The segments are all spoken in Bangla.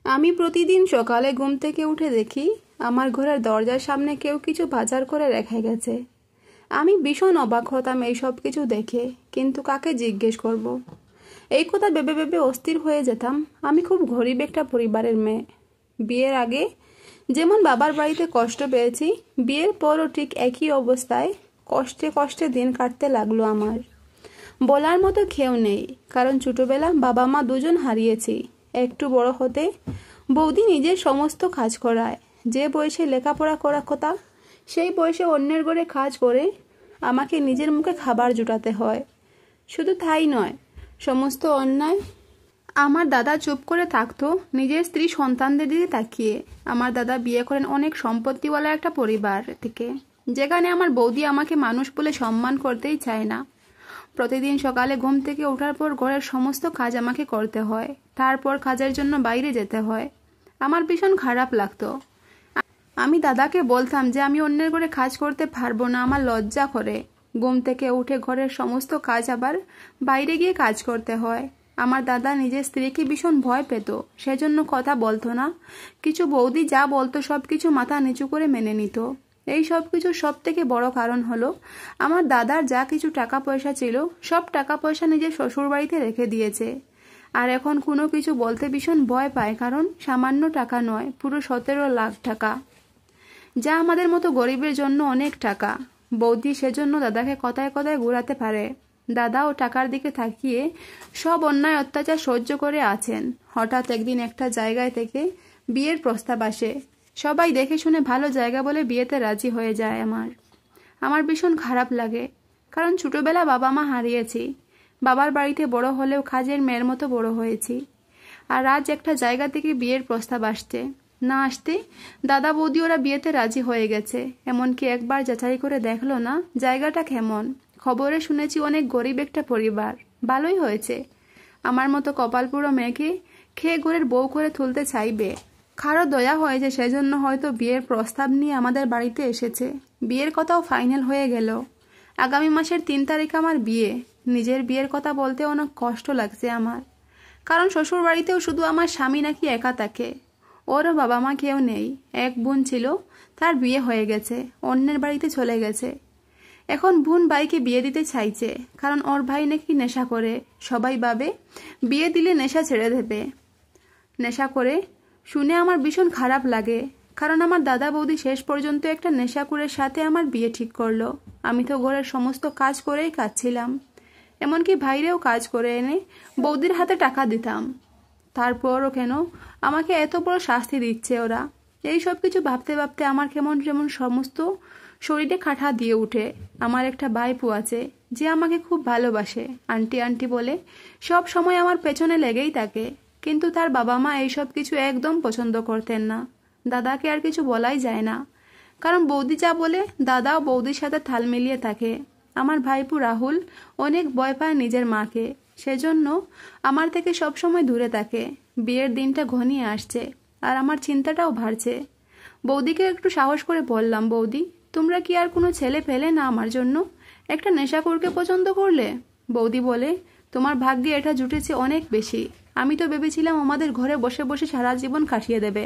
আমি প্রতিদিন সকালে ঘুম থেকে উঠে দেখি আমার ঘরের দরজার সামনে কেউ কিছু বাজার করে রেখে গেছে। আমি ভীষণ অবাক হতাম এই সব কিছু দেখে, কিন্তু কাকে জিজ্ঞেস করব। এই কথা ভেবে ভেবে অস্থির হয়ে যেতাম। আমি খুব গরিব একটা পরিবারের মেয়ে। বিয়ের আগে যেমন বাবার বাড়িতে কষ্ট পেয়েছি, বিয়ের পরও ঠিক একই অবস্থায় কষ্টে কষ্টে দিন কাটতে লাগলো আমার। বলার মতো কেউ নেই, কারণ ছোটবেলা বাবা মা দুজন হারিয়েছি। একটু বড় হতে বৌদি নিজের সমস্ত কাজ করায়। যে বয়সে লেখাপড়া করা কথা, সেই বয়সে অন্যের ঘরে কাজ করে আমাকে নিজের মুখে খাবার জুটাতে হয়। শুধু তাই নয়, সমস্ত অন্যায় আমার দাদা চুপ করে থাকতো নিজের স্ত্রী সন্তানদের দিকে তাকিয়ে। আমার দাদা বিয়ে করেন অনেক সম্পত্তিওয়ালা একটা পরিবার থেকে, যেখানে আমার বৌদি আমাকে মানুষ বলে সম্মান করতেই চায় না। প্রতিদিন সকালে ঘুম থেকে ওঠার পর ঘরের সমস্ত কাজ আমাকে করতে হয়, তারপর কাজের জন্য বাইরে যেতে হয়। আমার ভীষণ খারাপ লাগতো। আমি দাদাকে বলতাম যে আমি অন্যের ঘরে কাজ করতে পারবো না, আমার লজ্জা করে। ঘুম থেকে উঠে ঘরের সমস্ত কাজ আবার বাইরে গিয়ে কাজ করতে হয়। আমার দাদা নিজের স্ত্রীকে ভীষণ ভয় পেত, সেজন্য কথা বলতো না। কিছু বৌদি যা বলতো সবকিছু মাথা নিচু করে মেনে নিত। এই সব কিছু সব থেকে বড় কারণ হলো আমার দাদার যা কিছু টাকা পয়সা ছিল, সব টাকা পয়সা নিজের শ্বশুর বাড়িতে রেখে দিয়েছে। আর এখন কোনো কিছু বলতে ভীষণ ভয় পায়, কারণ সামান্য টাকা নয়, পুরো 17 লাখ টাকা, যা আমাদের মতো গরিবের জন্য অনেক টাকা। বৌদি সেজন্য দাদাকে কথায় কথায় ঘুরাতে পারে। দাদাও টাকার দিকে তাকিয়ে সব অন্যায় অত্যাচার সহ্য করে আছেন। হঠাৎ একদিন একটা জায়গায় থেকে বিয়ের প্রস্তাব আসে। সবাই দেখে শুনে ভালো জায়গা বলে বিয়েতে রাজি হয়ে যায়। আমার ভীষণ খারাপ লাগে, কারণ ছোটবেলা বাবা মা হারিয়েছি। বাবার বাড়িতে বড় হলেও কাজের মেয়ের মতো বড় হয়েছি। আর আজ একটা জায়গা থেকে বিয়ের প্রস্তাব আসতে না আসতে দাদা বৌদি ওরা বিয়েতে রাজি হয়ে গেছে। এমনকি একবার যাচাই করে দেখলো না জায়গাটা কেমন। খবরে শুনেছি অনেক গরিব একটা পরিবার। ভালোই হয়েছে, আমার মতো কপালপুরো মেয়েকে খেয়ে ঘরের বউ করে তুলতে চাইবে। কারো দয়া হয়েছে, সেজন্য হয়তো বিয়ের প্রস্তাব নিয়ে আমাদের বাড়িতে এসেছে। বিয়ের কথাও ফাইনাল হয়ে গেল। আগামী মাসের 3 তারিখ আমার বিয়ে। নিজের বিয়ের কথা বলতে অনেক কষ্ট লাগছে আমার, কারণ শ্বশুর বাড়িতেও শুধু আমার স্বামী নাকি একা থাকে। ওরও বাবা মা কেউ নেই। এক বোন ছিল, তার বিয়ে হয়ে গেছে, অন্যের বাড়িতে চলে গেছে। এখন বোন ভাইকে বিয়ে দিতে চাইছে, কারণ ওর ভাই নাকি নেশা করে। সবাই ভাবে বিয়ে দিলে নেশা ছেড়ে দেবে। নেশা করে শুনে আমার ভীষণ খারাপ লাগে, কারণ আমার দাদা বৌদি শেষ পর্যন্ত একটা নেশাকুরের সাথে আমার বিয়ে ঠিক করলো। আমি তো ঘরের সমস্ত কাজ করেই কাঁদছিলাম, এমনকি ভাইরেও কাজ করে এনে বৌদির হাতে টাকা দিতাম। তারপরও কেন আমাকে এত বড় শাস্তি দিচ্ছে ওরা? এই সব কিছু ভাবতে ভাবতে আমার কেমন কেমন সমস্ত শরীরে কাঁটা দিয়ে উঠে। আমার একটা ভাইপো আছে যে আমাকে খুব ভালোবাসে, আন্টি আন্টি বলে সব সময় আমার পেছনে লেগেই থাকে। কিন্তু তার বাবা মা এইসব কিছু একদম পছন্দ করতেন না। দাদাকে আর কিছু বলাই যায় না, কারণ বৌদি যা বলে দাদাও বৌদির সাথে তাল মিলিয়ে থাকে। আমার ভাইপো রাহুল অনেক ভয় পায় নিজের মাকে, সেজন্য আমার থেকে সব সময় দূরে থাকে। বিয়ের দিনটা ঘনিয়ে আসছে আর আমার চিন্তাটাও বাড়ছে। বৌদিকে একটু সাহস করে বললাম, বৌদি তোমরা কি আর কোনো ছেলে পেলে না আমার জন্য? একটা নেশাখোরকে পছন্দ করলে? বৌদি বলে, তোমার ভাগ্যে এটা জুটেছে অনেক বেশি। আমি তো ভেবেছিলাম আমাদের ঘরে বসে বসে সারা জীবন কাটিয়ে দেবে।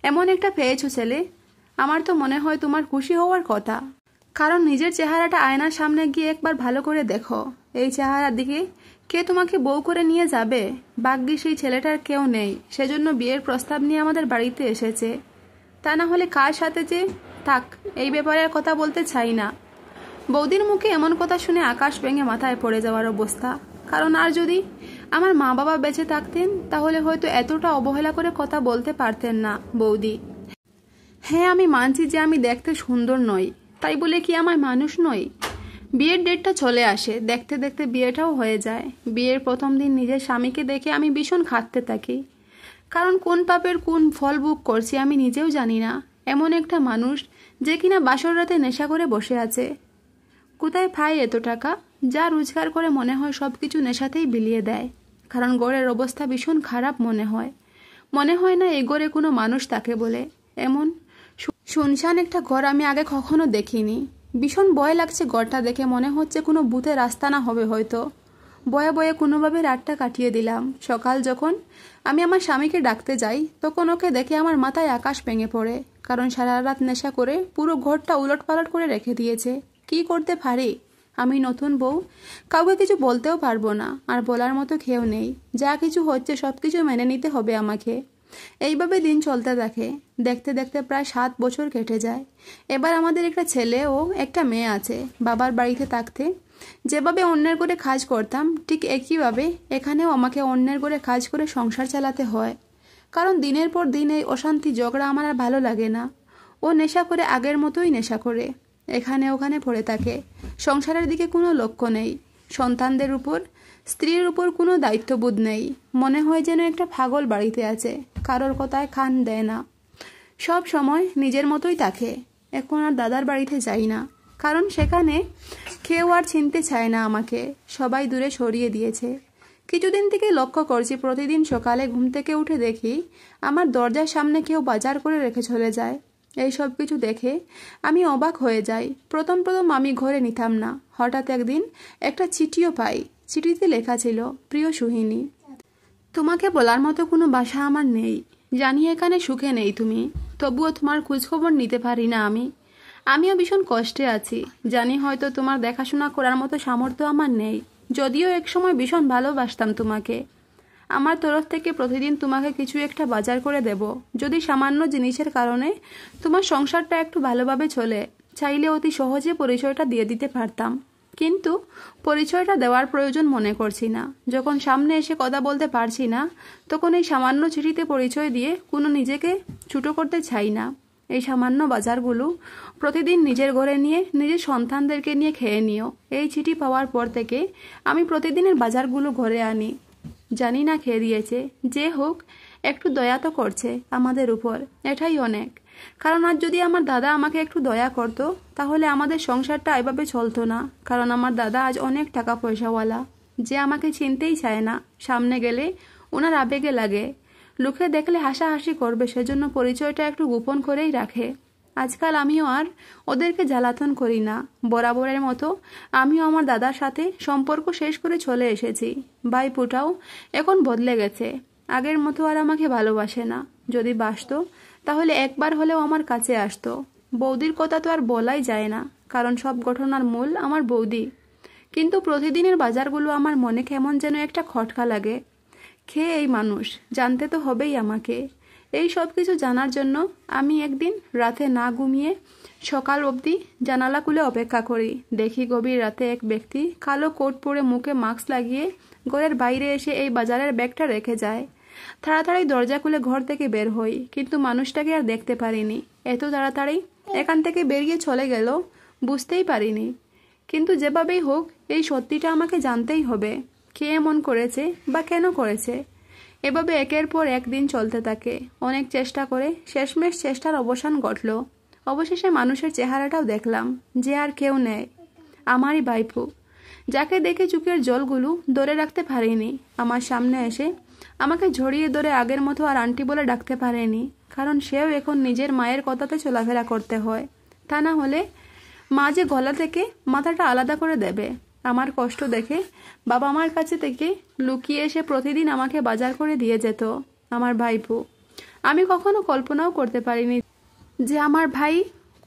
এমন একটা পেয়েছো ছেলে, আমার তো মনে হয় তোমার খুশি হওয়ার কথা। কারণ নিজের চেহারাটা আয়নার সামনে গিয়ে একবার ভালো করে দেখো। এই চেহারার দিকে কে তোমাকে বউ করে নিয়ে যাবে? ভাগ্যে সেই ছেলেটার কেউ নেই, সেজন্য বিয়ের প্রস্তাব নিয়ে আমাদের বাড়িতে এসেছে। তা না হলে কার সাথে যে থাক, এই ব্যাপারে আর কথা বলতে চাই না। বৌদির মুখে এমন কথা শুনে আকাশ ভেঙে মাথায় পড়ে যাওয়ার অবস্থা। কারণ আর যদি আমার মা বাবা বেঁচে থাকতেন, তাহলে হয়তো এতটা অবহেলা করে কথা বলতে পারতেন না বৌদি। হ্যাঁ, আমি মানছি যে আমি দেখতে সুন্দর নই, তাই বলে কি আমার মানুষ নই? বিয়ের ডেটটা চলে আসে, দেখতে দেখতে বিয়েটাও হয়ে যায়। বিয়ের প্রথম দিন নিজের স্বামীকে দেখে আমি ভীষণ খাটতে থাকি, কারণ কোন পাপের কোন ফল ভোগ করছি আমি নিজেও জানি না। এমন একটা মানুষ যে কিনা বাসর রাতে নেশা করে বসে আছে। কোথায় পায় এত টাকা? যা রোজগার করে মনে হয় সব কিছু নেশাতেই বিলিয়ে দেয়। কারণ ঘরের অবস্থা ভীষণ খারাপ মনে হয় না এই ঘরে কোনো মানুষ থাকে বলে। এমন শুনশান একটা ঘর আমি আগে কখনো দেখিনি। ভীষণ ভয় লাগছে ঘরটা দেখে, মনে হচ্ছে কোনো ভূতের আস্তানা হবে হয়তো। বয়ে বয়ে কোনোভাবে রাতটা কাটিয়ে দিলাম। সকাল যখন আমি আমার স্বামীকে ডাকতে যাই, তখন ওকে দেখে আমার মাথায় আকাশ ভেঙে পড়ে, কারণ সারা রাত নেশা করে পুরো ঘরটা উলটপালট করে রেখে দিয়েছে। কি করতে পারি? আমি নতুন বউ, কাউকে কিছু বলতেও পারবো না, আর বলার মতো কেউ নেই। যা কিছু হচ্ছে সব কিছু মেনে নিতে হবে আমাকে। এইভাবে দিন চলতে থাকে। দেখতে দেখতে প্রায় 7 বছর কেটে যায়। এবার আমাদের একটা ছেলে ও একটা মেয়ে আছে। বাবার বাড়িতে থাকতে যেভাবে অন্যের করে কাজ করতাম, ঠিক একইভাবে এখানেও আমাকে অন্যের করে কাজ করে সংসার চালাতে হয়। কারণ দিনের পর দিন এই অশান্তি ঝগড়া আমার আর ভালো লাগে না। ও নেশা করে আগের মতোই নেশা করে এখানে ওখানে পড়ে থাকে। সংসারের দিকে কোনো লক্ষ্য নেই। সন্তানদের উপর, স্ত্রীর উপর কোনো দায়িত্ববোধ নেই। মনে হয় যেন একটা পাগল বাড়িতে আছে, কারোর কথায় কান দেয় না। সব সময় নিজের মতোই থাকে। এখন আর দাদার বাড়িতে যাই না, কারণ সেখানে কেউ আর চিনতে চায় না আমাকে। সবাই দূরে সরিয়ে দিয়েছে। কিছুদিন থেকে লক্ষ্য করছি, প্রতিদিন সকালে ঘুম থেকে উঠে দেখি আমার দরজার সামনে কেউ বাজার করে রেখে চলে যায়। এই সব কিছু দেখে আমি অবাক হয়ে যাই। প্রথম আমি ঘরে নিতাম না। হঠাৎ একদিন একটা চিঠিও পাই। চিঠিতে লেখা ছিল, প্রিয় সুহিনী, তোমাকে বলার মতো কোনো ভাষা আমার নেই। জানি এখানে সুখে নেই তুমি, তবুও তোমার খোঁজখবর নিতে পারি না আমিও ভীষণ কষ্টে আছি। জানি হয়তো তোমার দেখাশোনা করার মতো সামর্থ্য আমার নেই, যদিও একসময় ভীষণ ভালোবাসতাম তোমাকে। আমার তরফ থেকে প্রতিদিন তোমাকে কিছু একটা বাজার করে দেব, যদি সামান্য জিনিসের কারণে তোমার সংসারটা একটু ভালোভাবে চলে। চাইলে অতি সহজে পরিচয়টা দিয়ে দিতে পারতাম, কিন্তু পরিচয়টা দেওয়ার প্রয়োজন মনে করছি না। যখন সামনে এসে কথা বলতে পারছি না, তখন এই সামান্য চিঠিতে পরিচয় দিয়ে কোনো নিজেকে ছোট করতে চাই না। এই সামান্য বাজারগুলো প্রতিদিন নিজের ঘরে নিয়ে নিজের সন্তানদেরকে নিয়ে খেয়ে নিও। এই চিঠি পাওয়ার পর থেকে আমি প্রতিদিনের বাজারগুলো ঘরে আনি। জানি না খেয়ে দিয়েছে, যে হোক একটু দয়া তো করছে আমাদের উপর, এটাই অনেক। কারণ আজ যদি আমার দাদা আমাকে একটু দয়া করত, তাহলে আমাদের সংসারটা এভাবে চলতো না। কারণ আমার দাদা আজ অনেক টাকা পয়সাওয়ালা, যে আমাকে চিনতেই চায় না। সামনে গেলে ওনার আবেগে লাগে, লোকে দেখলে হাসাহাসি করবে, সেজন্য পরিচয়টা একটু গোপন করেই রাখে। আজকাল আমিও আর ওদেরকে জ্বালাতন করি না। বরাবরের মতো আমিও আমার দাদার সাথে সম্পর্ক শেষ করে চলে এসেছি। ভাইপোটাও এখন বদলে গেছে, আগের মতো আর আমাকে ভালোবাসে না। যদি বাসতো তাহলে একবার হলেও আমার কাছে আসতো। বৌদির কথা তো আর বলাই যায় না, কারণ সব ঘটনার মূল আমার বৌদি। কিন্তু প্রতিদিনের বাজারগুলো আমার মনে কেমন যেন একটা খটকা লাগে। খেয়ে এই মানুষ, জানতে তো হবেই আমাকে। এই সব কিছু জানার জন্য আমি একদিন রাতে না ঘুমিয়ে সকাল অবধি জানালা খুলে অপেক্ষা করি। দেখি গভীর রাতে এক ব্যক্তি কালো কোট পরে মুখে মাস্ক লাগিয়ে ঘরের বাইরে এসে এই বাজারের ব্যাগটা রেখে যায়। তাড়াতাড়ি দরজা খুলে ঘর থেকে বের হই, কিন্তু মানুষটাকে আর দেখতে পারিনি। এত তাড়াতাড়ি এখান থেকে বেরিয়ে চলে গেল বুঝতেই পারিনি। কিন্তু যেভাবেই হোক এই সত্যিটা আমাকে জানতেই হবে, কে এমন করেছে বা কেন করেছে। এভাবে একের পর একদিন চলতে থাকে। অনেক চেষ্টা করে শেষমেশ চেষ্টার অবসান ঘটল। অবশেষে মানুষের চেহারাটাও দেখলাম, যে আর কেউ নেই, আমারই ভাইপো, যাকে দেখে চোখের জলগুলো ধরে রাখতে পারিনি। আমার সামনে এসে আমাকে জড়িয়ে ধরে আগের মতো আর আন্টি বলে ডাকতে পারেনি, কারণ সেও এখন নিজের মায়ের কথাতে চলাফেরা করতে হয়। তা না হলে মা যে গলা থেকে মাথাটা আলাদা করে দেবে। আমার কষ্ট দেখে বাবা মার কাছে থেকে লুকিয়ে এসে প্রতিদিন আমাকে বাজার করে দিয়ে যেত আমার ভাইপো। আমি কখনো কল্পনাও করতে পারিনি যে আমার ভাই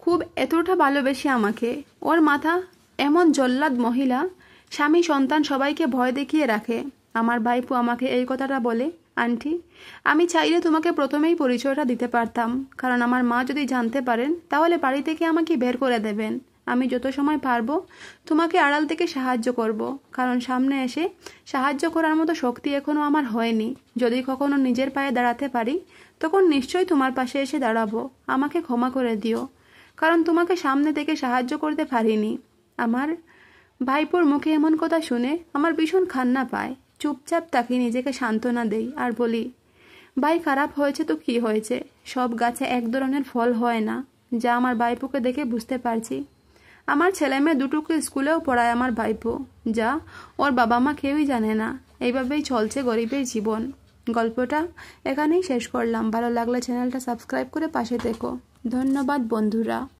খুব এতটা ভালোবেসে আমাকে। ওর মাথা এমন জল্লাদ মহিলা, স্বামী সন্তান সবাইকে ভয় দেখিয়ে রাখে। আমার ভাইপো আমাকে এই কথাটা বলে, আন্টি, আমি চাইলে তোমাকে প্রথমেই পরিচয়টা দিতে পারতাম, কারণ আমার মা যদি জানতে পারেন তাহলে বাড়ি থেকে আমাকে বের করে দেবেন। আমি যত সময় পারবো তোমাকে আড়াল থেকে সাহায্য করব, কারণ সামনে এসে সাহায্য করার মতো শক্তি এখনো আমার হয়নি। যদি কখনো নিজের পায়ে দাঁড়াতে পারি তখন নিশ্চয়ই তোমার পাশে এসে দাঁড়াবো। আমাকে ক্ষমা করে দিও, কারণ তোমাকে সামনে থেকে সাহায্য করতে পারিনি। আমার ভাইপোর মুখে এমন কথা শুনে আমার ভীষণ কান্না পায়। চুপচাপ তাকে নিজেকে সান্ত্বনা দেই আর বলি, ভাই খারাপ হয়েছে তো কি হয়েছে, সব গাছে এক ধরনের ফল হয় না। যা আমার ভাইপোকে দেখে বুঝতে পারছি। আমার ছেলে মেয়ে দুটোকে স্কুলেও পড়ায় আমার ভাইপো, যা ওর বাবা মা কেউই জানে না। এইভাবেই চলছে গরিবের জীবন। গল্পটা এখানেই শেষ করলাম। ভালো লাগলে চ্যানেলটা সাবস্ক্রাইব করে পাশে থেকো। ধন্যবাদ বন্ধুরা।